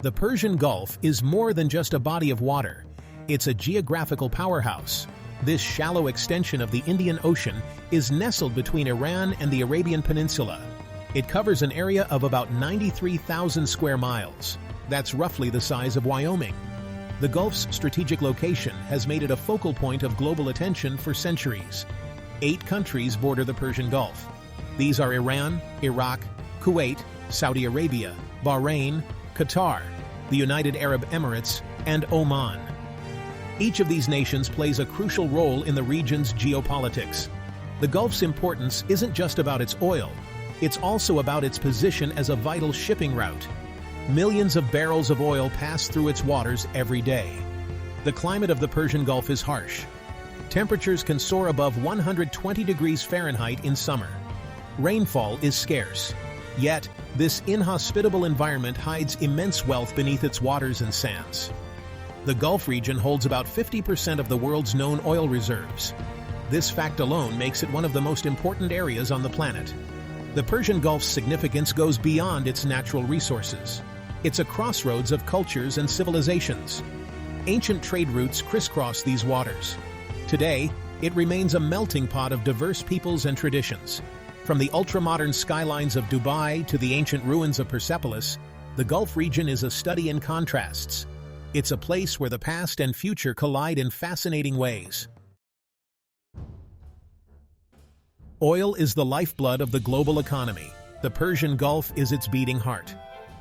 The Persian Gulf is more than just a body of water. It's a geographical powerhouse. This shallow extension of the Indian Ocean is nestled between Iran and the Arabian Peninsula. It covers an area of about 93,000 square miles. That's roughly the size of Wyoming. The Gulf's strategic location has made it a focal point of global attention for centuries. 8 countries border the Persian Gulf. These are Iran, Iraq, Kuwait, Saudi Arabia, Bahrain, Qatar, the United Arab Emirates, and Oman. Each of these nations plays a crucial role in the region's geopolitics. The Gulf's importance isn't just about its oil, it's also about its position as a vital shipping route. Millions of barrels of oil pass through its waters every day. The climate of the Persian Gulf is harsh. Temperatures can soar above 120 degrees Fahrenheit in summer. Rainfall is scarce. Yet, this inhospitable environment hides immense wealth beneath its waters and sands. The Gulf region holds about 50% of the world's known oil reserves. This fact alone makes it one of the most important areas on the planet. The Persian Gulf's significance goes beyond its natural resources. It's a crossroads of cultures and civilizations. Ancient trade routes crisscross these waters. Today, it remains a melting pot of diverse peoples and traditions. From the ultra-modern skylines of Dubai to the ancient ruins of Persepolis, the Gulf region is a study in contrasts. It's a place where the past and future collide in fascinating ways. Oil is the lifeblood of the global economy. The Persian Gulf is its beating heart.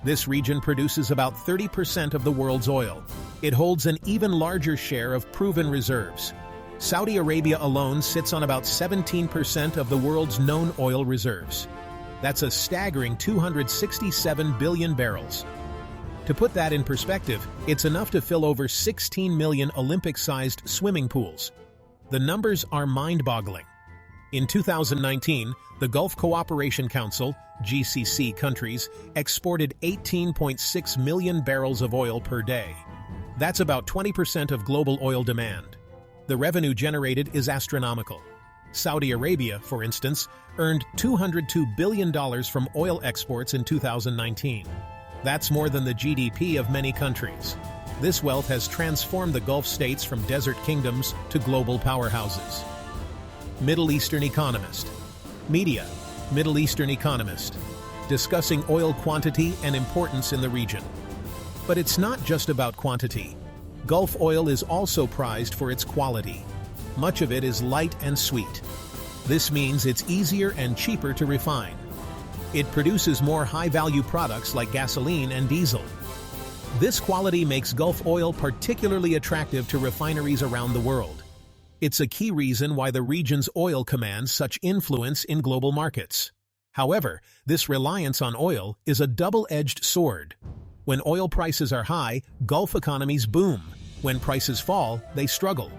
This region produces about 30% of the world's oil. It holds an even larger share of proven reserves. Saudi Arabia alone sits on about 17% of the world's known oil reserves. That's a staggering 267 billion barrels. To put that in perspective, it's enough to fill over 16 million Olympic-sized swimming pools. The numbers are mind-boggling. In 2019, the Gulf Cooperation Council, GCC countries, exported 18.6 million barrels of oil per day. That's about 20% of global oil demand. The revenue generated is astronomical. Saudi Arabia, for instance, earned $202 billion from oil exports in 2019. That's more than the GDP of many countries. This wealth has transformed the Gulf states from desert kingdoms to global powerhouses. Middle Eastern Economist. Media. Middle Eastern Economist. Discussing oil quantity and importance in the region. But it's not just about quantity. Gulf oil is also prized for its quality. Much of it is light and sweet. This means it's easier and cheaper to refine. It produces more high-value products like gasoline and diesel. This quality makes Gulf oil particularly attractive to refineries around the world. It's a key reason why the region's oil commands such influence in global markets. However, this reliance on oil is a double-edged sword. When oil prices are high, Gulf economies boom. When prices fall, they struggle.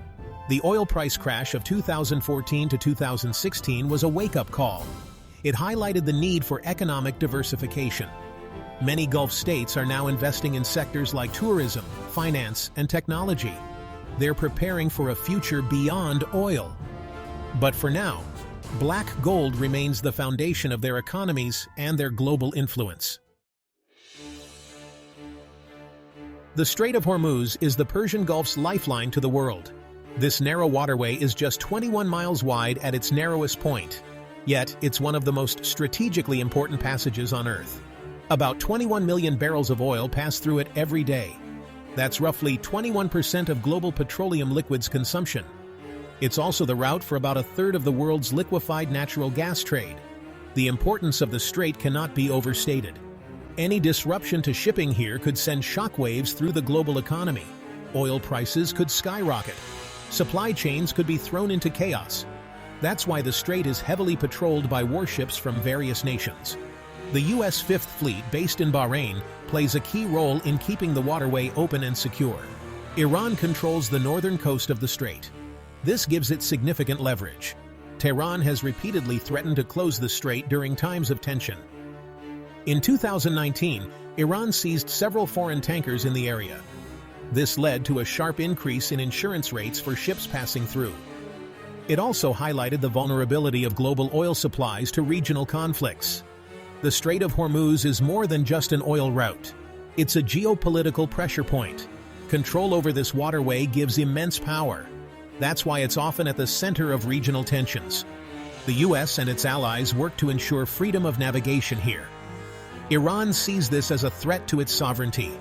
The oil price crash of 2014 to 2016 was a wake-up call. It highlighted the need for economic diversification. Many Gulf states are now investing in sectors like tourism, finance, and technology. They're preparing for a future beyond oil. But for now, black gold remains the foundation of their economies and their global influence. The Strait of Hormuz is the Persian Gulf's lifeline to the world. This narrow waterway is just 21 miles wide at its narrowest point. Yet, it's one of the most strategically important passages on Earth. About 21 million barrels of oil pass through it every day. That's roughly 21% of global petroleum liquids consumption. It's also the route for about a third of the world's liquefied natural gas trade. The importance of the strait cannot be overstated. Any disruption to shipping here could send shockwaves through the global economy. Oil prices could skyrocket. Supply chains could be thrown into chaos. That's why the strait is heavily patrolled by warships from various nations. The U.S. Fifth Fleet, based in Bahrain, plays a key role in keeping the waterway open and secure. Iran controls the northern coast of the strait. This gives it significant leverage. Tehran has repeatedly threatened to close the strait during times of tension. In 2019, Iran seized several foreign tankers in the area. This led to a sharp increase in insurance rates for ships passing through. It also highlighted the vulnerability of global oil supplies to regional conflicts. The Strait of Hormuz is more than just an oil route. It's a geopolitical pressure point. Control over this waterway gives immense power. That's why it's often at the center of regional tensions. The US and its allies work to ensure freedom of navigation here. Iran sees this as a threat to its sovereignty.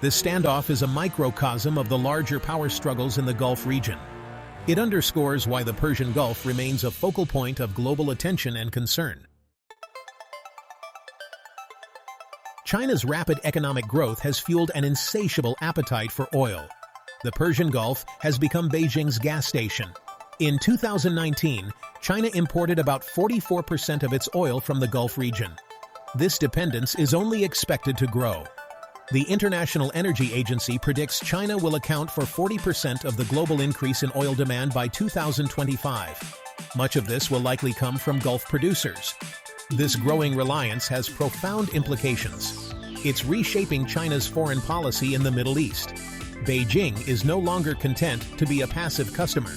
This standoff is a microcosm of the larger power struggles in the Gulf region. It underscores why the Persian Gulf remains a focal point of global attention and concern. China's rapid economic growth has fueled an insatiable appetite for oil. The Persian Gulf has become Beijing's gas station. In 2019, China imported about 44% of its oil from the Gulf region. This dependence is only expected to grow. The International Energy Agency predicts China will account for 40% of the global increase in oil demand by 2025. Much of this will likely come from Gulf producers. This growing reliance has profound implications. It's reshaping China's foreign policy in the Middle East. Beijing is no longer content to be a passive customer.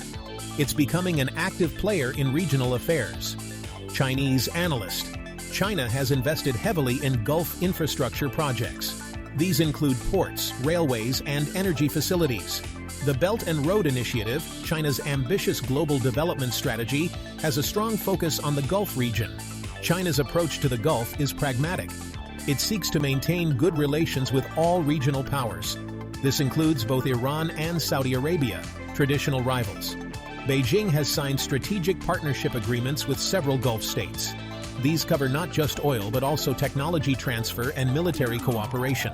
It's becoming an active player in regional affairs. Chinese analyst. China has invested heavily in Gulf infrastructure projects. These include ports, railways, and energy facilities. The Belt and Road Initiative, China's ambitious global development strategy, has a strong focus on the Gulf region. China's approach to the Gulf is pragmatic. It seeks to maintain good relations with all regional powers. This includes both Iran and Saudi Arabia, traditional rivals. Beijing has signed strategic partnership agreements with several Gulf states. These cover not just oil but also technology transfer and military cooperation.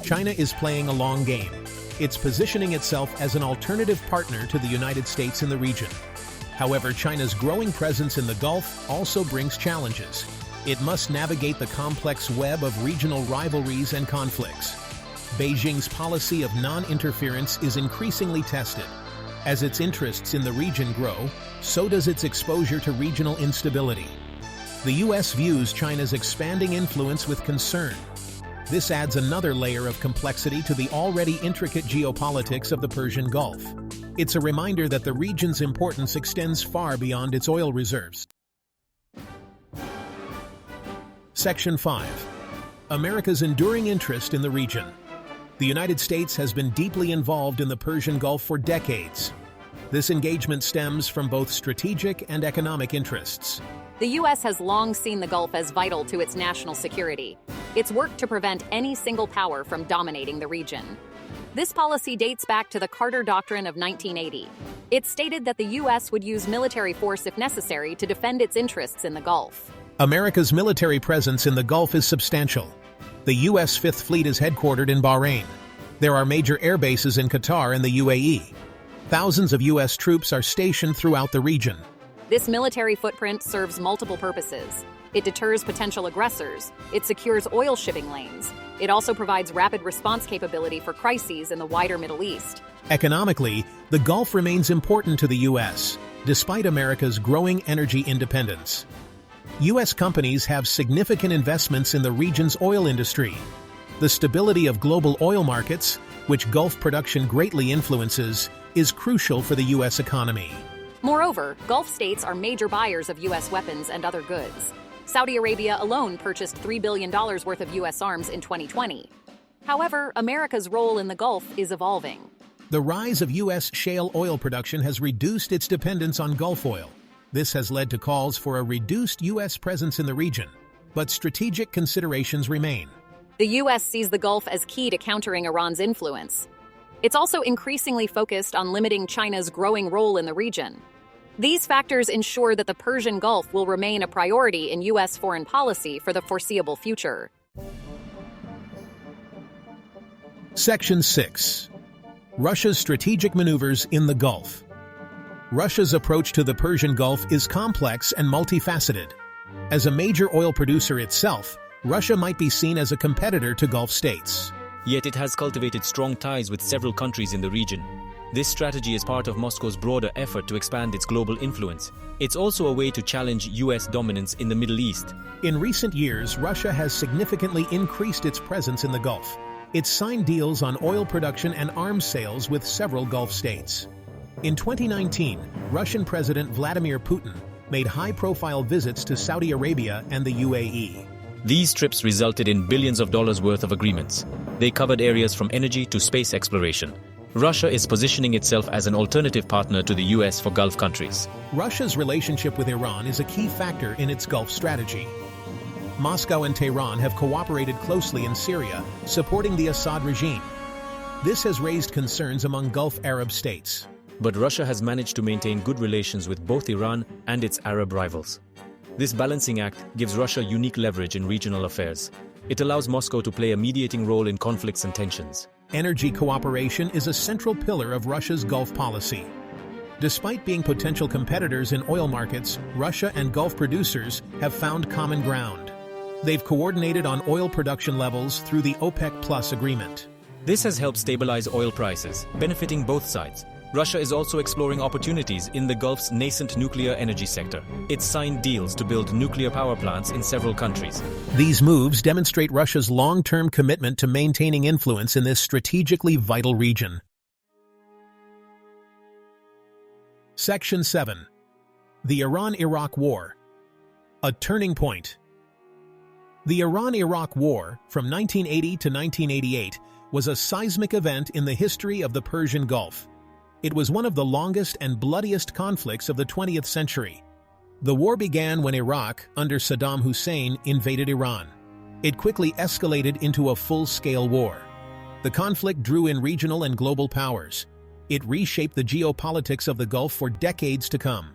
China is playing a long game. It's positioning itself as an alternative partner to the United States in the region. However, China's growing presence in the Gulf also brings challenges. It must navigate the complex web of regional rivalries and conflicts. Beijing's policy of non-interference is increasingly tested. As its interests in the region grow, so does its exposure to regional instability. The U.S. views China's expanding influence with concern. This adds another layer of complexity to the already intricate geopolitics of the Persian Gulf. It's a reminder that the region's importance extends far beyond its oil reserves. Section 5. America's enduring interest in the region. The United States has been deeply involved in the Persian Gulf for decades. This engagement stems from both strategic and economic interests. The U.S. has long seen the Gulf as vital to its national security. It's worked to prevent any single power from dominating the region. This policy dates back to the Carter Doctrine of 1980. It stated that the U.S. would use military force if necessary to defend its interests in the Gulf. America's military presence in the Gulf is substantial. The U.S. Fifth Fleet is headquartered in Bahrain. There are major air bases in Qatar and the UAE. Thousands of U.S. troops are stationed throughout the region. This military footprint serves multiple purposes. It deters potential aggressors. It secures oil shipping lanes. It also provides rapid response capability for crises in the wider Middle East. Economically, the Gulf remains important to the U.S., despite America's growing energy independence. U.S. companies have significant investments in the region's oil industry. The stability of global oil markets, which Gulf production greatly influences, is crucial for the U.S. economy. Moreover, Gulf states are major buyers of U.S. weapons and other goods. Saudi Arabia alone purchased $3 billion worth of U.S. arms in 2020. However, America's role in the Gulf is evolving. The rise of U.S. shale oil production has reduced its dependence on Gulf oil. This has led to calls for a reduced U.S. presence in the region, but strategic considerations remain. The U.S. sees the Gulf as key to countering Iran's influence. It's also increasingly focused on limiting China's growing role in the region. These factors ensure that the Persian Gulf will remain a priority in U.S. foreign policy for the foreseeable future. Section 6. Russia's strategic maneuvers in the Gulf. Russia's approach to the Persian Gulf is complex and multifaceted. As a major oil producer itself, Russia might be seen as a competitor to Gulf states. Yet it has cultivated strong ties with several countries in the region. This strategy is part of Moscow's broader effort to expand its global influence. It's also a way to challenge U.S. dominance in the Middle East. In recent years, Russia has significantly increased its presence in the Gulf. It's signed deals on oil production and arms sales with several Gulf states. In 2019, Russian President Vladimir Putin made high-profile visits to Saudi Arabia and the UAE. These trips resulted in billions of dollars worth of agreements. They covered areas from energy to space exploration. Russia is positioning itself as an alternative partner to the US for Gulf countries. Russia's relationship with Iran is a key factor in its Gulf strategy. Moscow and Tehran have cooperated closely in Syria, supporting the Assad regime. This has raised concerns among Gulf Arab states. But Russia has managed to maintain good relations with both Iran and its Arab rivals. This balancing act gives Russia unique leverage in regional affairs. It allows Moscow to play a mediating role in conflicts and tensions. Energy cooperation is a central pillar of Russia's Gulf policy. Despite being potential competitors in oil markets, Russia and Gulf producers have found common ground. They've coordinated on oil production levels through the OPEC Plus agreement. This has helped stabilize oil prices, benefiting both sides. Russia is also exploring opportunities in the Gulf's nascent nuclear energy sector. It's signed deals to build nuclear power plants in several countries. These moves demonstrate Russia's long-term commitment to maintaining influence in this strategically vital region. Section 7. The Iran-Iraq War. A turning point. The Iran-Iraq War, from 1980 to 1988, was a seismic event in the history of the Persian Gulf. It was one of the longest and bloodiest conflicts of the 20th century. The war began when Iraq, under Saddam Hussein, invaded Iran. It quickly escalated into a full-scale war. The conflict drew in regional and global powers. It reshaped the geopolitics of the Gulf for decades to come.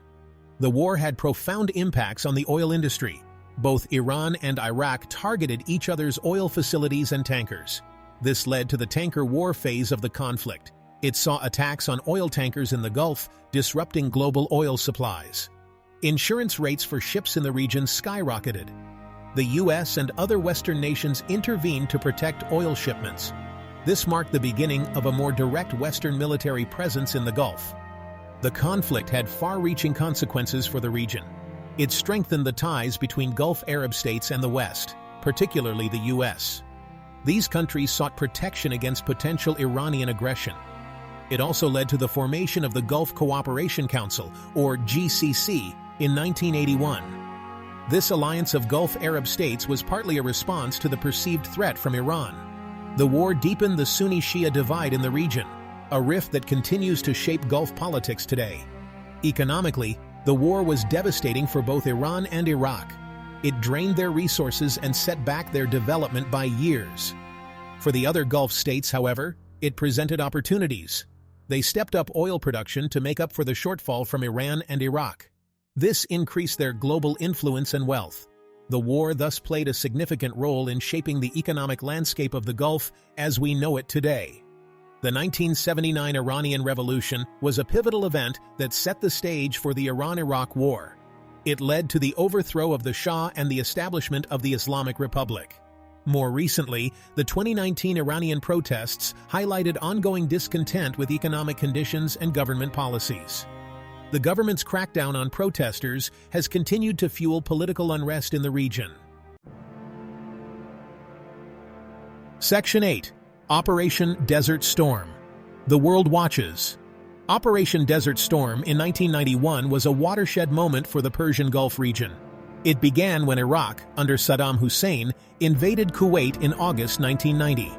The war had profound impacts on the oil industry. Both Iran and Iraq targeted each other's oil facilities and tankers. This led to the tanker war phase of the conflict. It saw attacks on oil tankers in the Gulf, disrupting global oil supplies. Insurance rates for ships in the region skyrocketed. The US and other Western nations intervened to protect oil shipments. This marked the beginning of a more direct Western military presence in the Gulf. The conflict had far-reaching consequences for the region. It strengthened the ties between Gulf Arab states and the West, particularly the US. These countries sought protection against potential Iranian aggression. It also led to the formation of the Gulf Cooperation Council, or GCC, in 1981. This alliance of Gulf Arab states was partly a response to the perceived threat from Iran. The war deepened the Sunni-Shia divide in the region, a rift that continues to shape Gulf politics today. Economically, the war was devastating for both Iran and Iraq. It drained their resources and set back their development by years. For the other Gulf states, however, it presented opportunities. They stepped up oil production to make up for the shortfall from Iran and Iraq. This increased their global influence and wealth. The war thus played a significant role in shaping the economic landscape of the Gulf as we know it today. The 1979 Iranian Revolution was a pivotal event that set the stage for the Iran-Iraq War. It led to the overthrow of the Shah and the establishment of the Islamic Republic. More recently, the 2019 Iranian protests highlighted ongoing discontent with economic conditions and government policies. The government's crackdown on protesters has continued to fuel political unrest in the region. Section 8. Operation Desert Storm. The World Watches. Operation Desert Storm in 1991 was a watershed moment for the Persian Gulf region. It began when Iraq, under Saddam Hussein, invaded Kuwait in August 1990.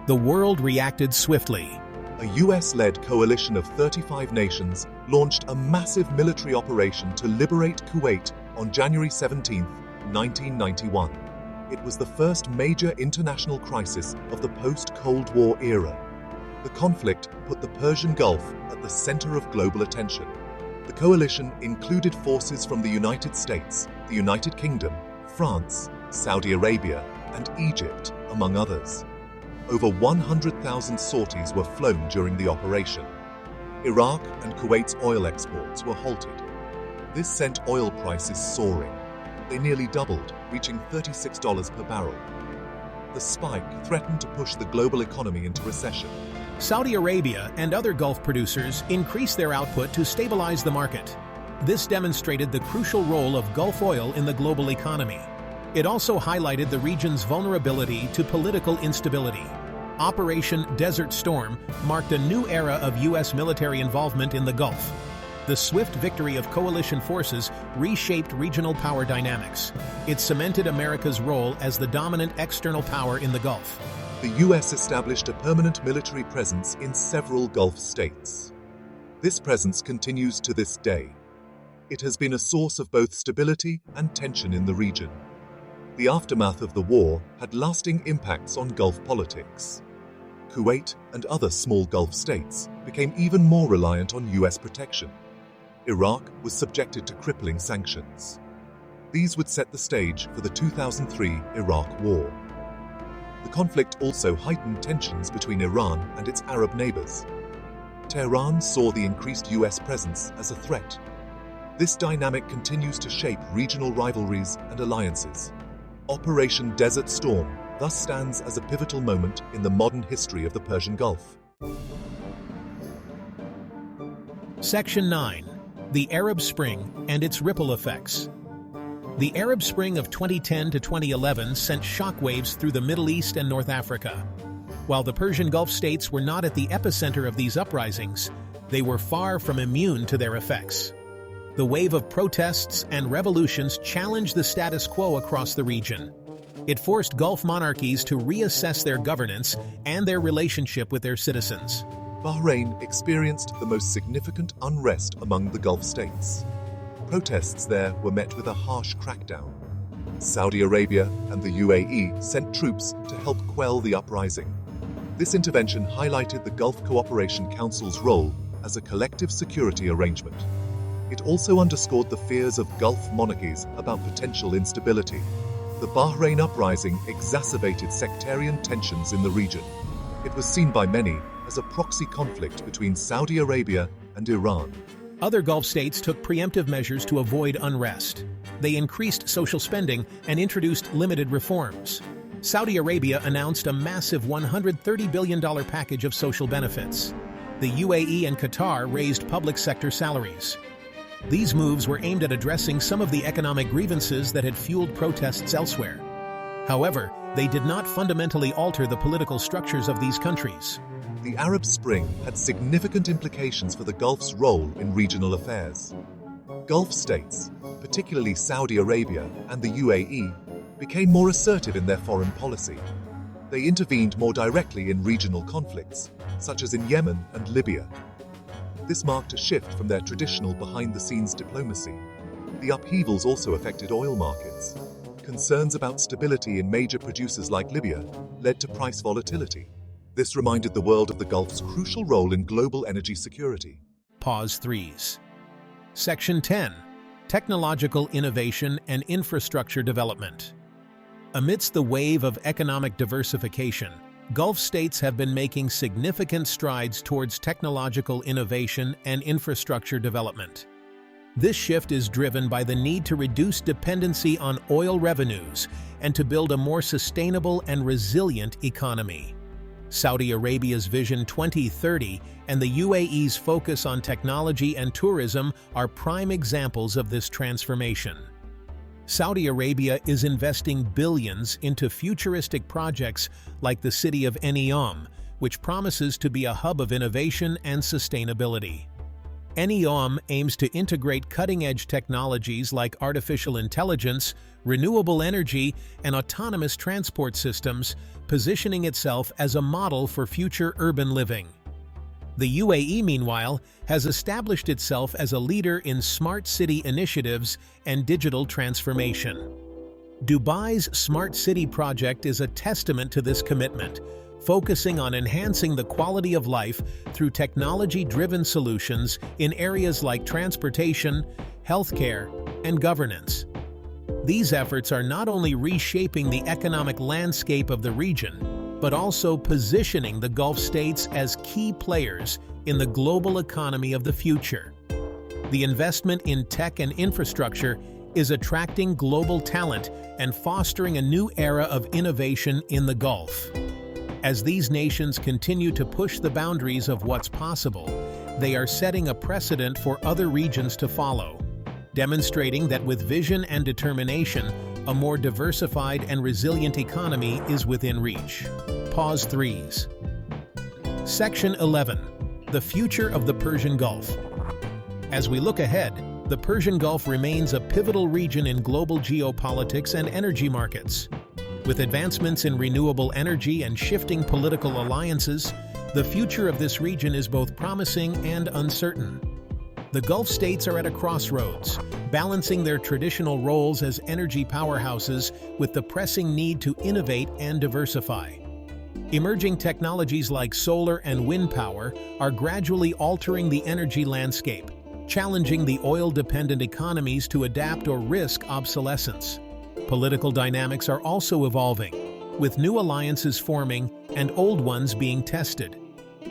The world reacted swiftly. A US-led coalition of 35 nations launched a massive military operation to liberate Kuwait on January 17, 1991. It was the first major international crisis of the post-Cold War era. The conflict put the Persian Gulf at the center of global attention. The coalition included forces from the United States, the United Kingdom, France, Saudi Arabia, and Egypt, among others. Over 100,000 sorties were flown during the operation. Iraq and Kuwait's oil exports were halted. This sent oil prices soaring. They nearly doubled, reaching $36 per barrel. The spike threatened to push the global economy into recession. Saudi Arabia and other Gulf producers increased their output to stabilize the market. This demonstrated the crucial role of Gulf oil in the global economy. It also highlighted the region's vulnerability to political instability. Operation Desert Storm marked a new era of U.S. military involvement in the Gulf. The swift victory of coalition forces reshaped regional power dynamics. It cemented America's role as the dominant external power in the Gulf. The U.S. established a permanent military presence in several Gulf states. This presence continues to this day. It has been a source of both stability and tension in the region. The aftermath of the war had lasting impacts on Gulf politics. Kuwait and other small Gulf states became even more reliant on U.S. protection. Iraq was subjected to crippling sanctions. These would set the stage for the 2003 Iraq War. The conflict also heightened tensions between Iran and its Arab neighbors. Tehran saw the increased U.S. presence as a threat. This dynamic continues to shape regional rivalries and alliances. Operation Desert Storm thus stands as a pivotal moment in the modern history of the Persian Gulf. Section 9. The Arab Spring and its ripple effects. The Arab Spring of 2010 to 2011 sent shockwaves through the Middle East and North Africa. While the Persian Gulf states were not at the epicenter of these uprisings, they were far from immune to their effects. The wave of protests and revolutions challenged the status quo across the region. It forced Gulf monarchies to reassess their governance and their relationship with their citizens. Bahrain experienced the most significant unrest among the Gulf states. Protests there were met with a harsh crackdown. Saudi Arabia and the UAE sent troops to help quell the uprising. This intervention highlighted the Gulf Cooperation Council's role as a collective security arrangement. It also underscored the fears of Gulf monarchies about potential instability. The Bahrain uprising exacerbated sectarian tensions in the region. It was seen by many as a proxy conflict between Saudi Arabia and Iran. Other Gulf states took preemptive measures to avoid unrest. They increased social spending and introduced limited reforms. Saudi Arabia announced a massive $130 billion package of social benefits. The UAE and Qatar raised public sector salaries. These moves were aimed at addressing some of the economic grievances that had fueled protests elsewhere. However, they did not fundamentally alter the political structures of these countries. The Arab Spring had significant implications for the Gulf's role in regional affairs. Gulf states, particularly Saudi Arabia and the UAE, became more assertive in their foreign policy. They intervened more directly in regional conflicts, such as in Yemen and Libya. This marked a shift from their traditional behind-the-scenes diplomacy. The upheavals also affected oil markets. Concerns about stability in major producers like Libya led to price volatility. This reminded the world of the Gulf's crucial role in global energy security. Pause 3s. Section 10. Technological innovation and infrastructure development. Amidst the wave of economic diversification, Gulf states have been making significant strides towards technological innovation and infrastructure development. This shift is driven by the need to reduce dependency on oil revenues and to build a more sustainable and resilient economy. Saudi Arabia's Vision 2030 and the UAE's focus on technology and tourism are prime examples of this transformation. Saudi Arabia is investing billions into futuristic projects like the city of Neom, which promises to be a hub of innovation and sustainability. Neom aims to integrate cutting-edge technologies like artificial intelligence, renewable energy, and autonomous transport systems, positioning itself as a model for future urban living. The UAE, meanwhile, has established itself as a leader in smart city initiatives and digital transformation. Dubai's Smart City project is a testament to this commitment, focusing on enhancing the quality of life through technology-driven solutions in areas like transportation, healthcare, and governance. These efforts are not only reshaping the economic landscape of the region, but also positioning the Gulf states as key players in the global economy of the future. The investment in tech and infrastructure is attracting global talent and fostering a new era of innovation in the Gulf. As these nations continue to push the boundaries of what's possible, they are setting a precedent for other regions to follow, demonstrating that with vision and determination, a more diversified and resilient economy is within reach. Pause 3s. Section 11. The future of the Persian Gulf. As we look ahead, the Persian Gulf remains a pivotal region in global geopolitics and energy markets. With advancements in renewable energy and shifting political alliances, the future of this region is both promising and uncertain. The Gulf states are at a crossroads, balancing their traditional roles as energy powerhouses with the pressing need to innovate and diversify. Emerging technologies like solar and wind power are gradually altering the energy landscape, challenging the oil-dependent economies to adapt or risk obsolescence. Political dynamics are also evolving, with new alliances forming and old ones being tested.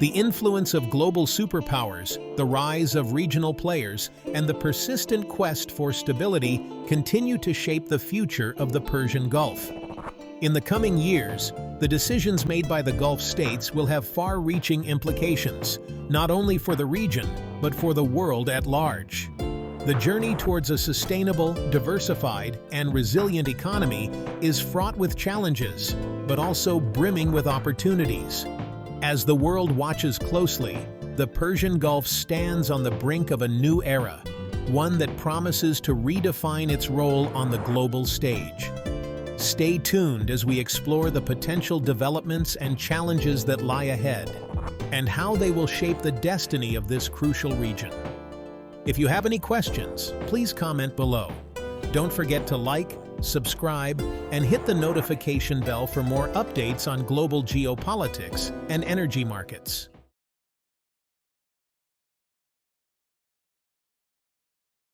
The influence of global superpowers, the rise of regional players, and the persistent quest for stability continue to shape the future of the Persian Gulf. In the coming years, the decisions made by the Gulf states will have far-reaching implications, not only for the region, but for the world at large. The journey towards a sustainable, diversified, and resilient economy is fraught with challenges, but also brimming with opportunities. As the world watches closely, the Persian Gulf stands on the brink of a new era, one that promises to redefine its role on the global stage. Stay tuned as we explore the potential developments and challenges that lie ahead, and how they will shape the destiny of this crucial region. If you have any questions, please comment below. Don't forget to like, subscribe, and hit the notification bell for more updates on global geopolitics and energy markets.